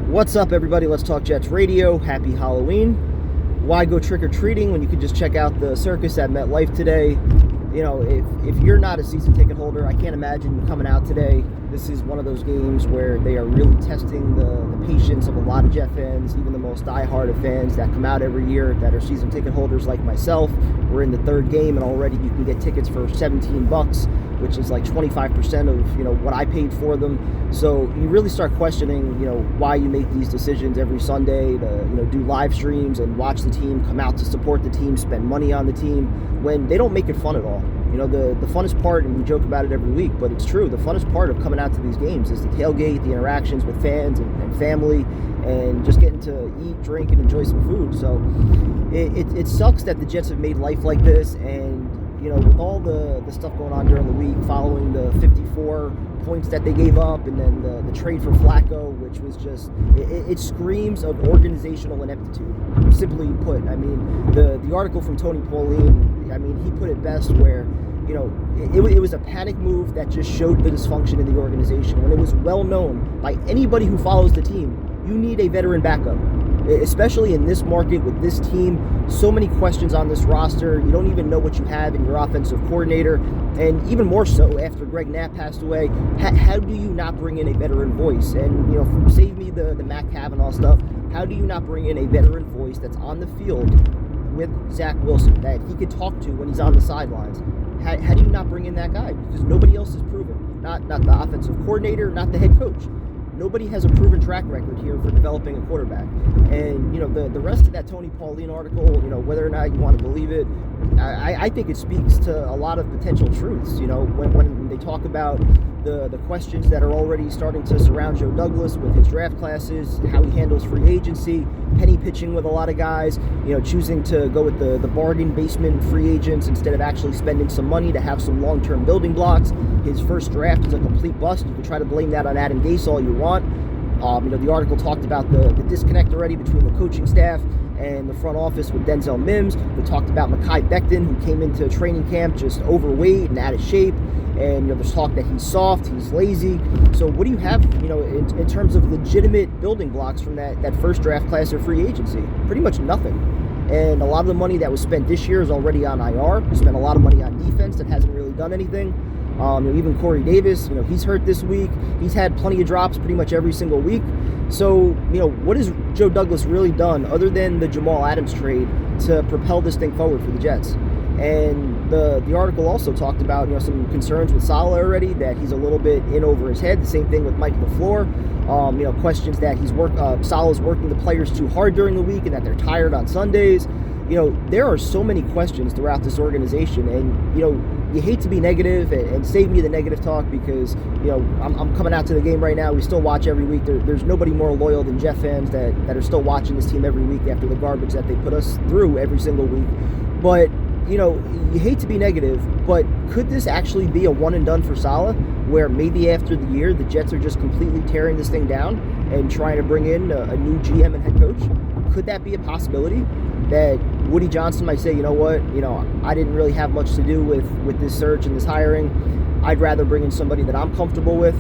What's up, everybody? Let's Talk Jets Radio. Happy Halloween. Why go trick-or-treating when you could just check out the circus at MetLife today? You know, if you're not a season ticket holder, I can't imagine you coming out today. This is one of those games where they are really testing the patience of a lot of Jet fans, even the most diehard of fans that come out every year that are season ticket holders like myself. We're in the third game, and already you can get tickets for $17, which is like 25% of what I paid for them. So you really start questioning why you make these decisions every Sunday to do live streams and watch the team, come out to support the team, spend money on the team, when they don't make it fun at all. The funnest part, and we joke about it every week, but it's true, the funnest part of coming out to these games is the tailgate, the interactions with fans and family, and just getting to eat, drink, and enjoy some food. So it sucks that the Jets have made life like this, and with all the stuff going on during the week, following the 54 points that they gave up, and then the trade for Flacco, which was just, it screams of organizational ineptitude, simply put. I mean, the article from Tony Pauline, he put it best where, it was a panic move that just showed the dysfunction in the organization, when it was well known by anybody who follows the team, you need a veteran backup. Especially in this market with this team, so many questions on this roster. You don't even know what you have in your offensive coordinator, and even more so after Greg Knapp passed away. How do you not bring in a veteran voice? And save me the Matt Kavanaugh stuff. How do you not bring in a veteran voice that's on the field with Zach Wilson that he could talk to when he's on the sidelines? How do you not bring in that guy? Because nobody else is proven. Not the offensive coordinator, not the head coach. Nobody has a proven track record here for developing a quarterback. And, the rest of that Tony Pauline article, whether or not you want to believe it, I think it speaks to a lot of potential truths. When they talk about the questions that are already starting to surround Joe Douglas with his draft classes, how he handles free agency, penny pitching with a lot of guys, choosing to go with the bargain basement free agents instead of actually spending some money to have some long-term building blocks. His first draft is a complete bust. You can try to blame that on Adam Gase all you want. The article talked about the disconnect already between the coaching staff and the front office with Denzel Mims. They talked about Mekhi Becton, who came into training camp just overweight and out of shape. And there's talk that he's soft, he's lazy. So what do you have, in terms of legitimate building blocks from that first draft class or free agency? Pretty much nothing. And a lot of the money that was spent this year is already on IR. We spent a lot of money on defense that hasn't really done anything. Even Corey Davis, he's hurt this week. He's had plenty of drops pretty much every single week. So, what has Joe Douglas really done other than the Jamal Adams trade to propel this thing forward for the Jets? And the article also talked about, some concerns with Saleh already, that he's a little bit in over his head. The same thing with Mike LaFleur. Questions that Saleh's working the players too hard during the week and that they're tired on Sundays. There are so many questions throughout this organization, and, you hate to be negative and save me the negative talk because, I'm coming out to the game right now. We still watch every week. There's nobody more loyal than Jet fans that are still watching this team every week after the garbage that they put us through every single week. But, you hate to be negative, but could this actually be a one and done for Saleh, where maybe after the year the Jets are just completely tearing this thing down and trying to bring in a new GM and head coach? Could that be a possibility? That Woody Johnson might say, I didn't really have much to do with this search and this hiring. I'd rather bring in somebody that I'm comfortable with,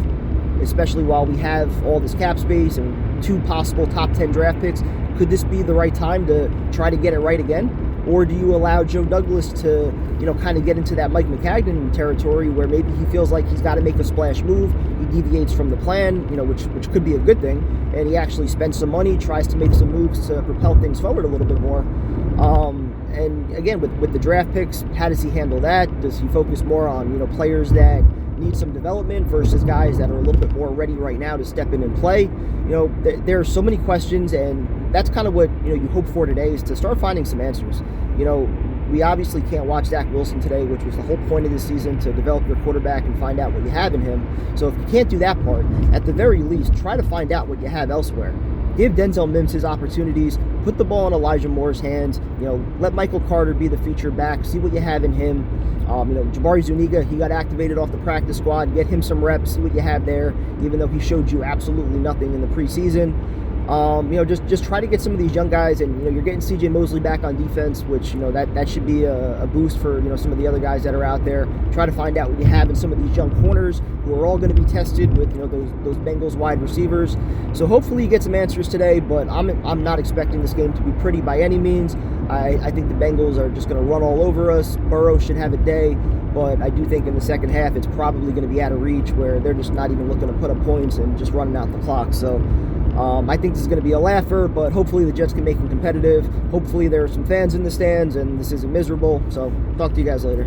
especially while we have all this cap space and 2 possible top 10 draft picks. Could this be the right time to try to get it right again? Or do you allow Joe Douglas to, kind of get into that Mike McCagnon territory where maybe he feels like he's got to make a splash move, he deviates from the plan, which could be a good thing, and he actually spends some money, tries to make some moves to propel things forward a little bit more. And again, with the draft picks, how does he handle that? Does he focus more on, players that need some development versus guys that are a little bit more ready right now to step in and play? There are so many questions, and that's kind of what, you hope for today, is to start finding some answers. We obviously can't watch Zach Wilson today, which was the whole point of this season, to develop your quarterback and find out what you have in him. So if you can't do that part, at the very least, try to find out what you have elsewhere. Give Denzel Mims his opportunities. Put the ball in Elijah Moore's hands. Let Michael Carter be the feature back. See what you have in him. Jabari Zuniga, he got activated off the practice squad. Get him some reps. See what you have there, even though he showed you absolutely nothing in the preseason. Just try to get some of these young guys, and you're getting C.J. Mosley back on defense, which that should be a boost for some of the other guys that are out there. Try to find out what you have in some of these young corners who are all going to be tested with those Bengals wide receivers. So hopefully you get some answers today, but I'm not expecting this game to be pretty by any means. I think the Bengals are just going to run all over us. Burrow should have a day, but I do think in the second half it's probably going to be out of reach where they're just not even looking to put up points and just running out the clock. So I think this is going to be a laugher, but hopefully the Jets can make them competitive. Hopefully there are some fans in the stands and this isn't miserable. So talk to you guys later.